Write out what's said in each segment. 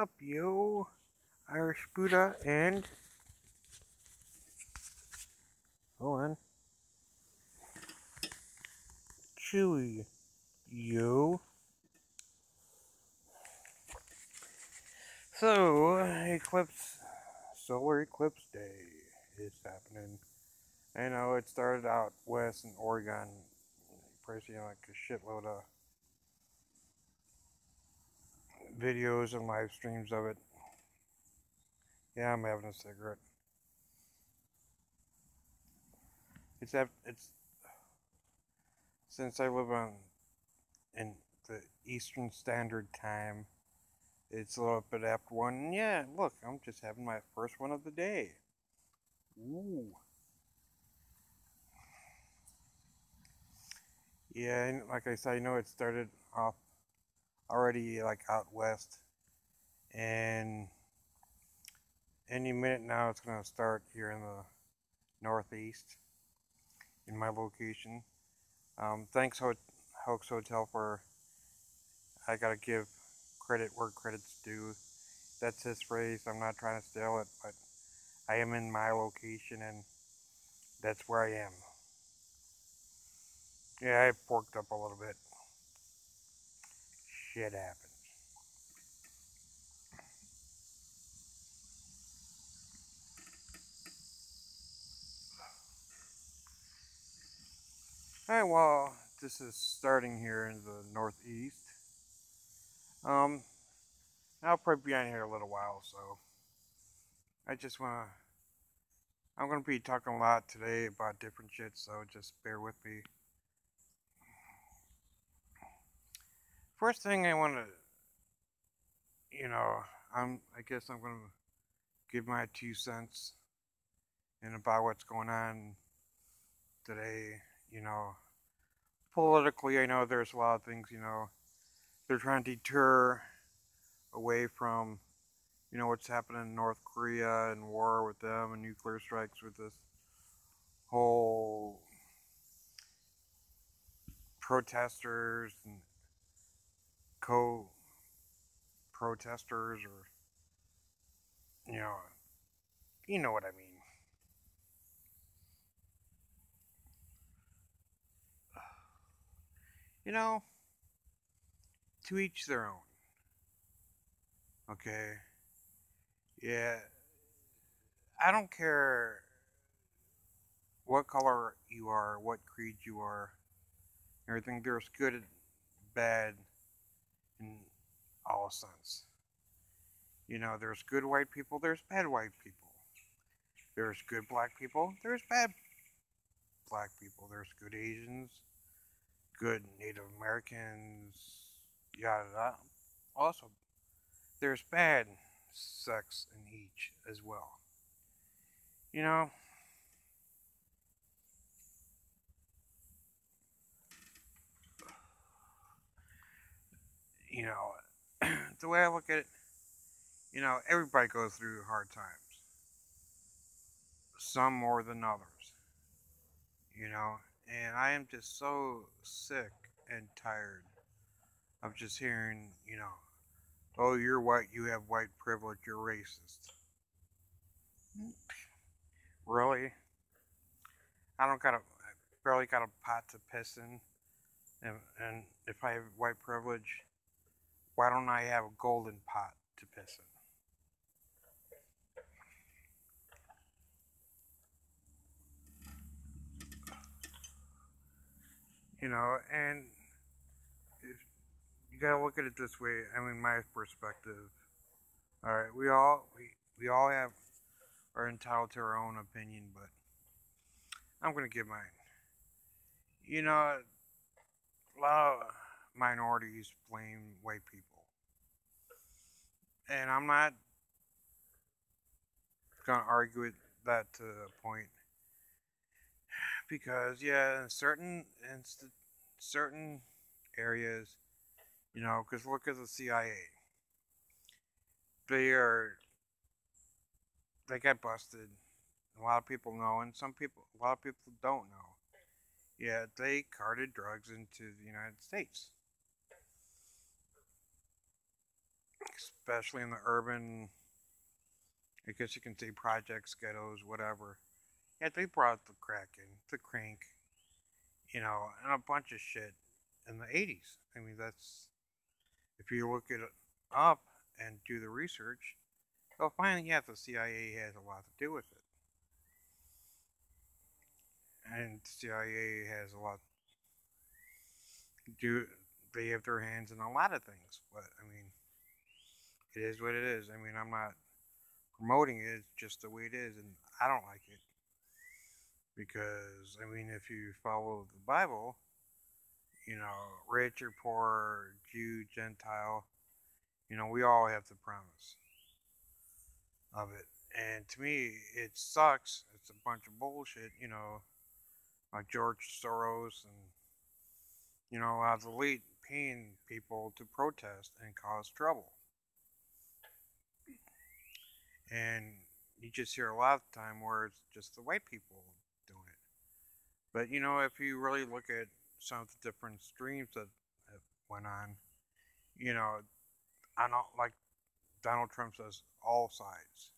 up, yo? Irish Buddha and... Hold on. Chewy, yo. So, Solar Eclipse Day is happening. I know it started out west in Oregon. Probably seen like a shitload of videos and live streams of it. Yeah, I'm having a cigarette. It's since I live in the Eastern Standard Time. It's a little bit after one. And yeah, look, I'm just having my first one of the day. Ooh. Yeah, and like I said, I know it started off already like out west, and any minute now it's gonna start here in the northeast in my location. Thanks Hoax Hotel for I gotta give credit where credit's due. That's his phrase. I'm not trying to steal it, but I am in my location and that's where I am. Yeah, I porked up a little bit. Shit happens. Alright, well, this is starting here in the northeast. I'll probably be on here a little while, so I just I'm gonna be talking a lot today about different shit, so just bear with me. First thing I wanna, I guess I'm gonna give my 2 cents in about what's going on today, politically. I know there's a lot of things, they're trying to deter away from, what's happening in North Korea and war with them and nuclear strikes with this whole protesters and co-protesters, or, you know what I mean. To each their own. Okay. Yeah. I don't care what color you are, what creed you are, everything. There's good and bad in all sense. There's good white people, there's bad white people. There's good black people, there's bad black people. There's good Asians, good Native Americans, yada yada. Also, there's bad sex in each as well. You know, you know, the way I look at it, everybody goes through hard times. Some more than others, and I am just so sick and tired of just hearing, oh, you're white, you have white privilege, you're racist. Really? I barely got a pot to piss in, and if I have white privilege, why don't I have a golden pot to piss in? And if you gotta look at it this way. I mean, my perspective. All right, we all are entitled to our own opinion, but I'm gonna give mine. A lot of minorities blame white people, and I'm not gonna argue with that to a point, because yeah, in certain areas, because look at the CIA. They are they got busted. A lot of people know, and a lot of people don't know. Yeah, they carted drugs into the United States. especially in the urban, I guess you can say projects, ghettos, whatever. Yeah, they brought the crack in, the crank, and a bunch of shit in the 80s. I mean, that's, if you look it up and do the research, you'll find, yeah, the CIA has a lot to do with it. And the CIA has a lot to do, they have their hands in a lot of things. But, I mean, it is what it is. I mean, I'm not promoting it, it's just the way it is, and I don't like it. Because, I mean, if you follow the Bible, rich or poor, Jew, Gentile, we all have the promise of it. And to me, it sucks. It's a bunch of bullshit, like George Soros and, a lot of the elite paying people to protest and cause trouble. And you just hear a lot of the time where it's just the white people doing it. But, if you really look at some of the different streams that went on, you know, I don't like Donald Trump says all sides.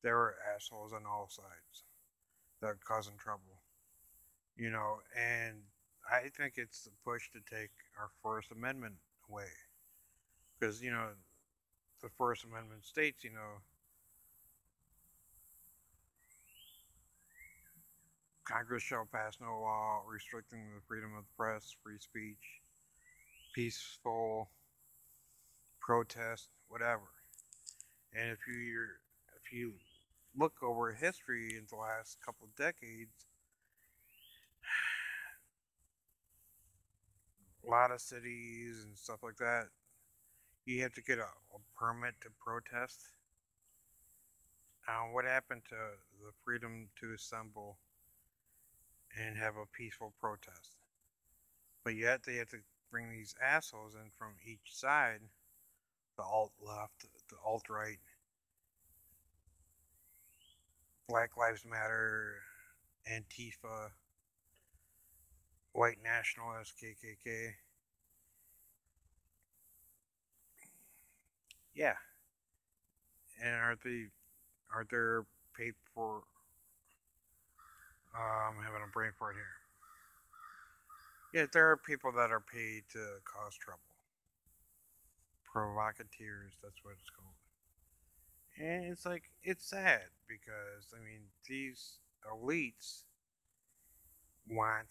There were assholes on all sides that are causing trouble, and I think it's the push to take our First Amendment away. Because, the First Amendment states, Congress shall pass no law restricting the freedom of the press, free speech, peaceful protest, whatever. And if you look over history in the last couple of decades, a lot of cities and stuff like that, you have to get a permit to protest. What happened to the freedom to assemble and have a peaceful protest? But yet they have to bring these assholes in from each side, the alt left, the alt right, Black Lives Matter, Antifa, white nationalists, KKK. Yeah, and are they paid for? I'm having a brain fart here. Yeah, there are people that are paid to cause trouble. Provocateurs, that's what it's called. And it's like, it's sad because, I mean, these elites want,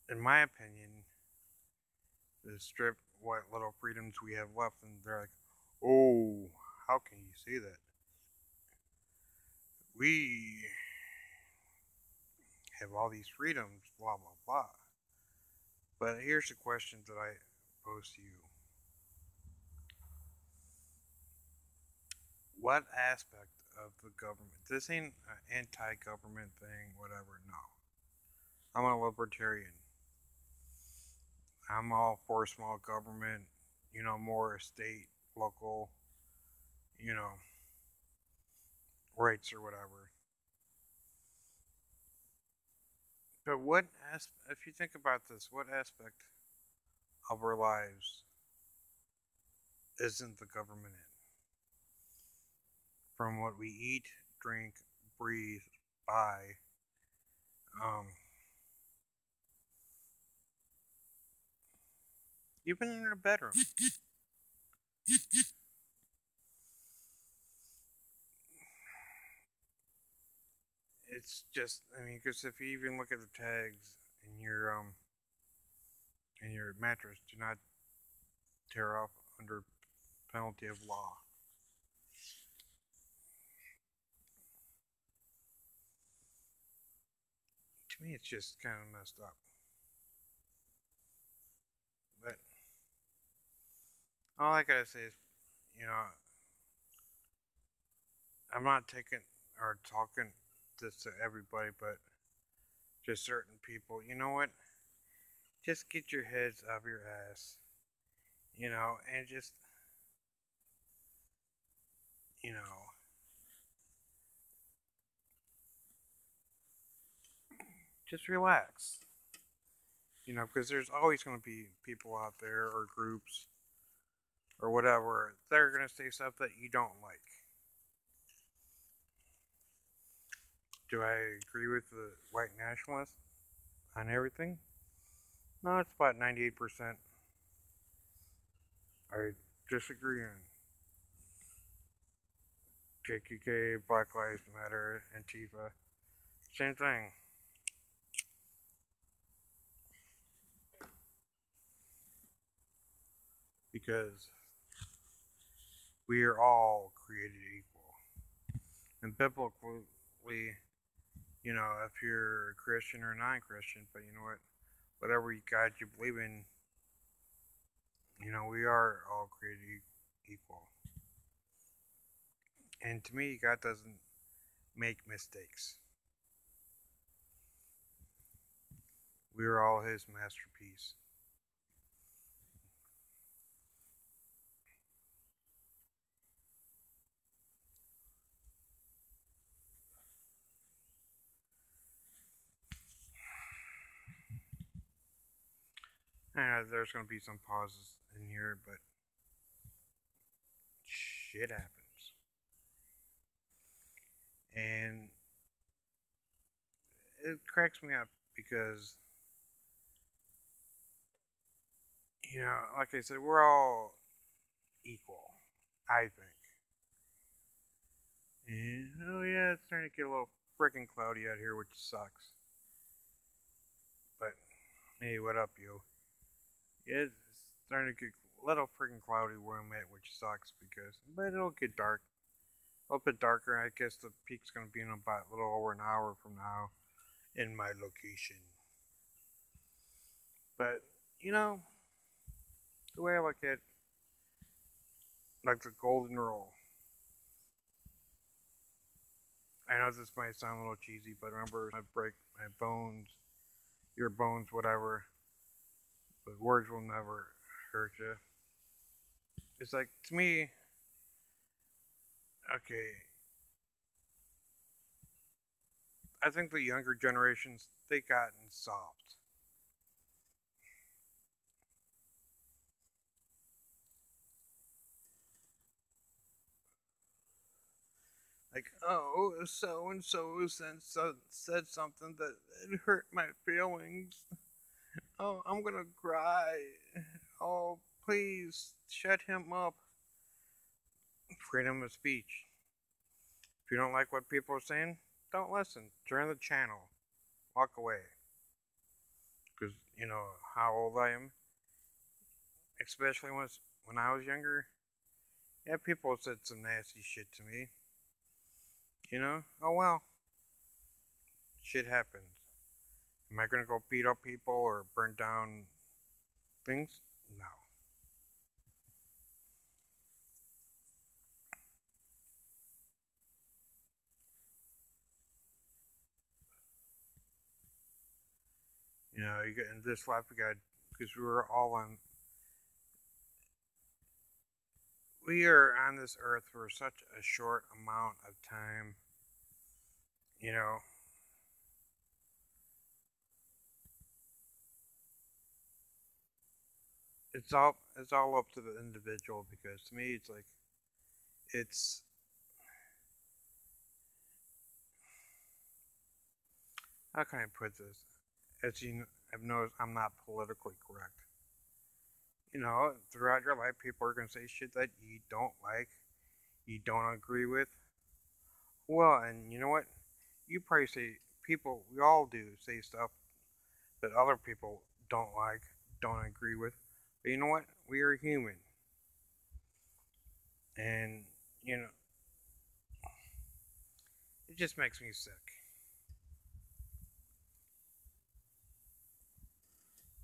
in my opinion, to strip what little freedoms we have left. And they're like, oh, how can you say that? We have all these freedoms, blah, blah, blah. But here's the question that I pose to you. What aspect of the government, this ain't an anti-government thing, whatever, no. I'm a libertarian. I'm all for small government, more state, local, you know, rights or whatever. But if you think about this, what aspect of our lives isn't the government in? From what we eat, drink, breathe, buy, um, even in our bedroom. It's just, I mean, because if you even look at the tags in your mattress, do not tear off under penalty of law. To me, it's just kind of messed up. But all I gotta say is, you know, I'm not taking or talking this to everybody, but just certain people. You know what? Just get your heads out of your ass, and you know, just relax. Because there's always going to be people out there or groups, or whatever, they're going to say stuff that you don't like. Do I agree with the white nationalists on everything? No, it's about 98%. I disagree on KKK, Black Lives Matter, Antifa. Same thing. Because we are all created equal. And biblically, if you're a Christian or non Christian, but you know what? Whatever God you believe in, we are all created equal. And to me, God doesn't make mistakes. We are all His masterpiece. I know there's going to be some pauses in here, but shit happens. And it cracks me up because, like I said, we're all equal, I think. And, oh yeah, it's starting to get a little freaking cloudy out here, which sucks. But, hey, what up, you? Yeah, it's starting to get a little freaking cloudy where I'm at, which sucks but it'll get dark. A little bit darker. I guess the peak's going to be in about a little over an hour from now in my location. But, you know, the way I look at like the golden rule. I know this might sound a little cheesy, but remember, I break my bones, your bones, whatever, but words will never hurt you. It's like, to me, okay, I think the younger generations, they gotten soft. Like, oh, so and so said something that it hurt my feelings. Oh, I'm gonna cry. Oh, please shut him up. Freedom of speech. If you don't like what people are saying, don't listen. Turn the channel. Walk away. Because, how old I am. Especially when I was younger. Yeah, people said some nasty shit to me. Oh well. Shit happens. Am I gonna go beat up people or burn down things? No. You get in this life, because we are on this earth for such a short amount of time. You know, it's all up to the individual because to me it's like it's how can I put this? As I've noticed, I'm not politically correct. Throughout your life, people are gonna say shit that you don't like, you don't agree with. Well, and you know what? You probably say we all do say stuff that other people don't like, don't agree with. But you know what? We are human, and you know it just makes me sick.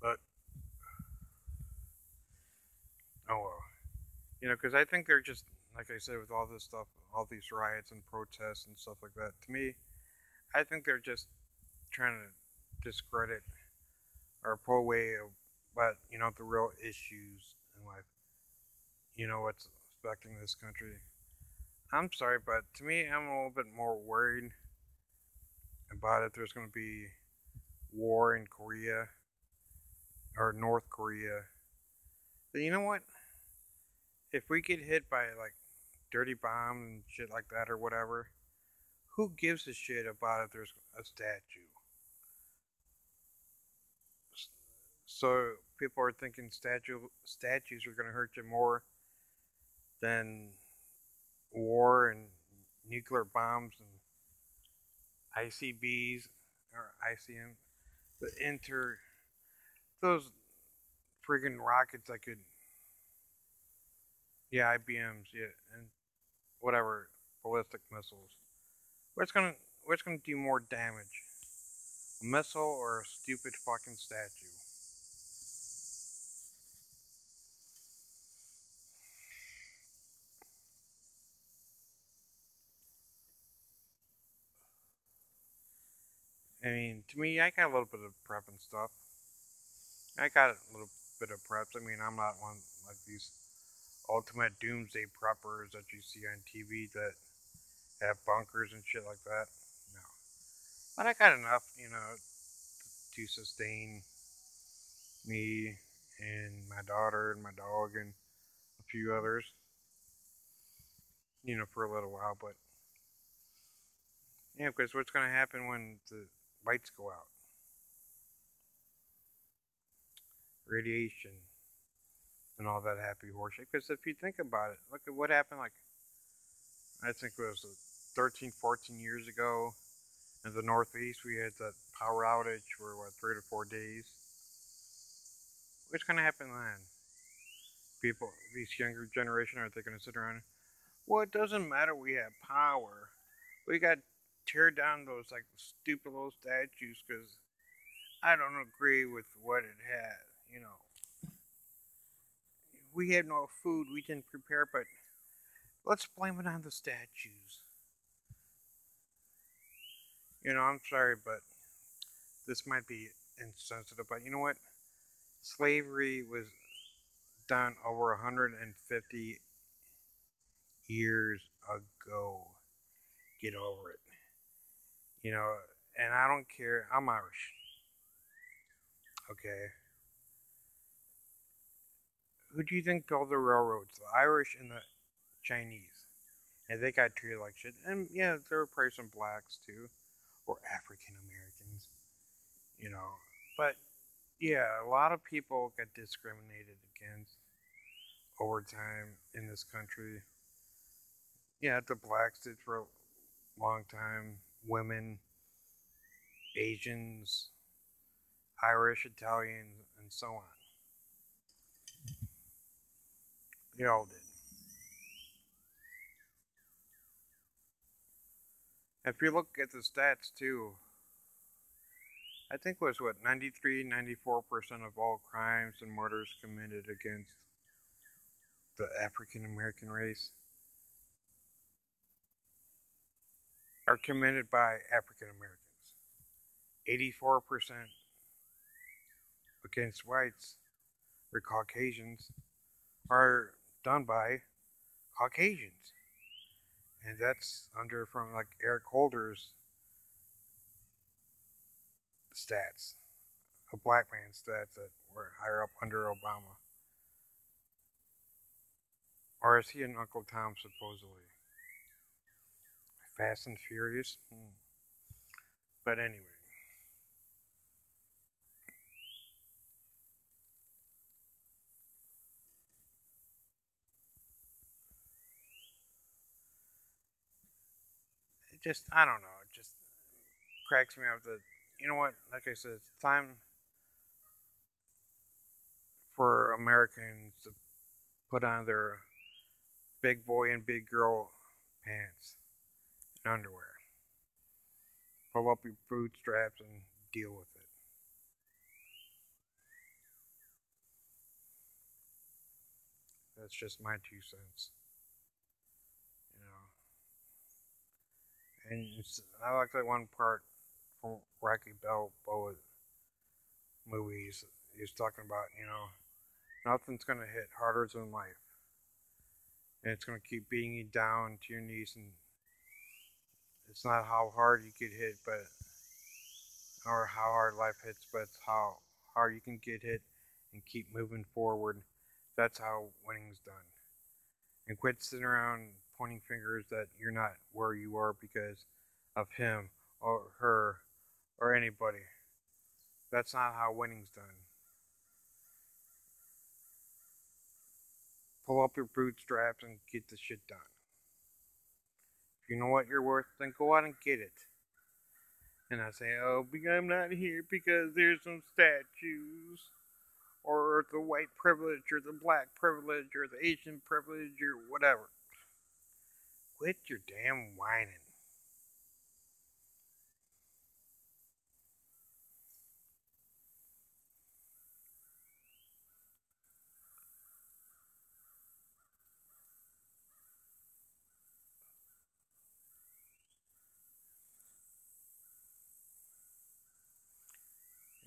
But oh well, because I think they're just like I said with all this stuff, all these riots and protests and stuff like that. To me, I think they're just trying to discredit or pull away of what the real issues in life. What's affecting this country. I'm sorry, but to me, I'm a little bit more worried about if there's going to be war in Korea or North Korea. But you know what? if we get hit by like dirty bombs and shit like that or whatever, who gives a shit about if there's a statue? So people are thinking statues are going to hurt you more than war and nuclear bombs and ICBs or ICM, but enter those friggin' rockets that could, yeah, IBMs, yeah, and whatever ballistic missiles. What's gonna what's gonna do more damage, a missile or a stupid fucking statue? I mean, to me, I got a little bit of prep and stuff. I got a little bit of preps. I mean, I'm not one like these ultimate doomsday preppers that you see on TV that have bunkers and shit like that. No, but I got enough, to sustain me and my daughter and my dog and a few others, for a little while. But yeah, because what's going to happen when the lights go out? Radiation and all that happy horseshit. Because if you think about it, look at what happened. Like I think it was 13, 14 years ago in the Northeast. We had that power outage for what 3 to 4 days. What's going to happen then? People, these younger generation, are they going to sit around? Well, it doesn't matter. We have power. We got to tear down those like stupid little statues because I don't agree with what it had. We had no food. We didn't prepare, but let's blame it on the statues. I'm sorry, but this might be insensitive, but you know what? Slavery was done over 150 years ago. Get over it. You know, and I don't care. I'm Irish. Okay. Who do you think built the railroads? The Irish and the Chinese. And they got treated like shit. And yeah, there were probably some blacks too, or African Americans. You know, but yeah, a lot of people got discriminated against over time in this country. Yeah, the blacks did for a long time. Women, Asians, Irish, Italians, and so on. They all did. If you look at the stats too, I think it was what 93, 94% of all crimes and murders committed against the African American race are committed by African Americans. 84% against whites or Caucasians are done by Caucasians. And that's under from like Eric Holder's stats, a black man's stats that were higher up under Obama. Or is he an Uncle Tom supposedly? Fast and Furious? But anyway. It just, I don't know. It just cracks me up that, you know what? Like I said, it's time for Americans to put on their big boy and big girl pants and underwear. Pull up your bootstraps and deal with it. That's just my 2 cents. You know, and I like that one part from Rocky Balboa movies. He's talking about, nothing's gonna hit harder than life, and it's gonna keep beating you down to your knees. And it's not how hard you get hit, but or how hard life hits, but it's how hard you can get hit and keep moving forward. That's how winning's done. And quit sitting around pointing fingers that you're not where you are because of him or her or anybody. That's not how winning's done. Pull up your bootstraps and get the shit done. If you know what you're worth, then go out and get it. And I say, oh, I'm not here because there's some statues, or the white privilege, or the black privilege, or the Asian privilege, or whatever. Quit your damn whining.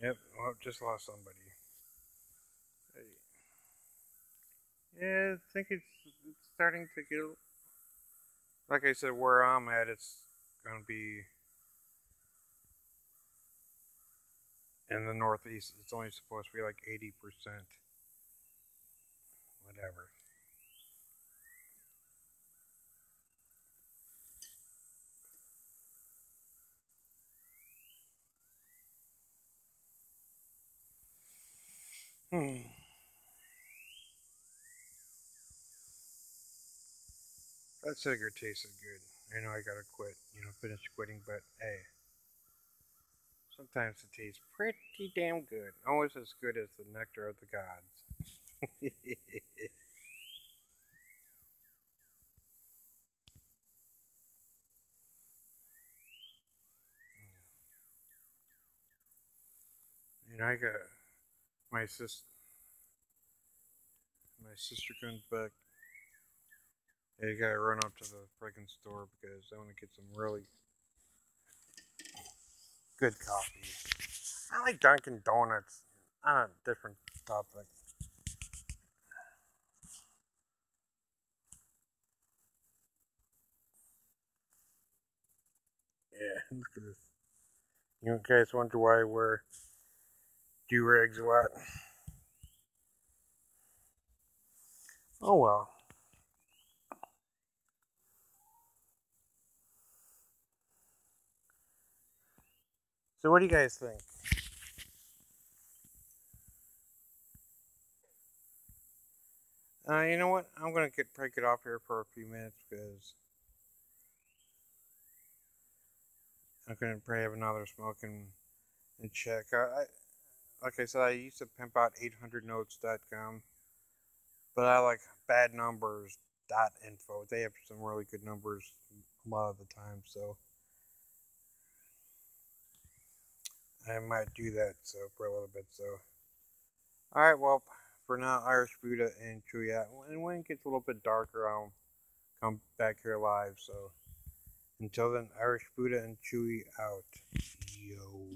Yep, well, just lost somebody. Yeah, I think it's starting to get, like I said, where I'm at, it's gonna be in the northeast. It's only supposed to be like 80%. Whatever. Hmm. That cigarette tasted good. I know I gotta quit, finish quitting, but hey, sometimes it tastes pretty damn good. Almost as good as the nectar of the gods. I got my sis, my sister comes back. I gotta run up to the freaking store because I want to get some really good coffee. I like Dunkin' Donuts on a different topic. Yeah, look at this. You guys wonder why I wear do-rags a lot? Oh well. So what do you guys think? You know what? I'm gonna break it off here for a few minutes because I'm gonna probably have another smoke and check. Like I said, I used to pimp out 800notes.com, but I like bad numbers dot info. They have some really good numbers a lot of the time, so I might do that for a little bit. So, all right, well, for now, Irish Buddha and Chewy out. And when it gets a little bit darker, I'll come back here live. So until then, Irish Buddha and Chewy out. Yo.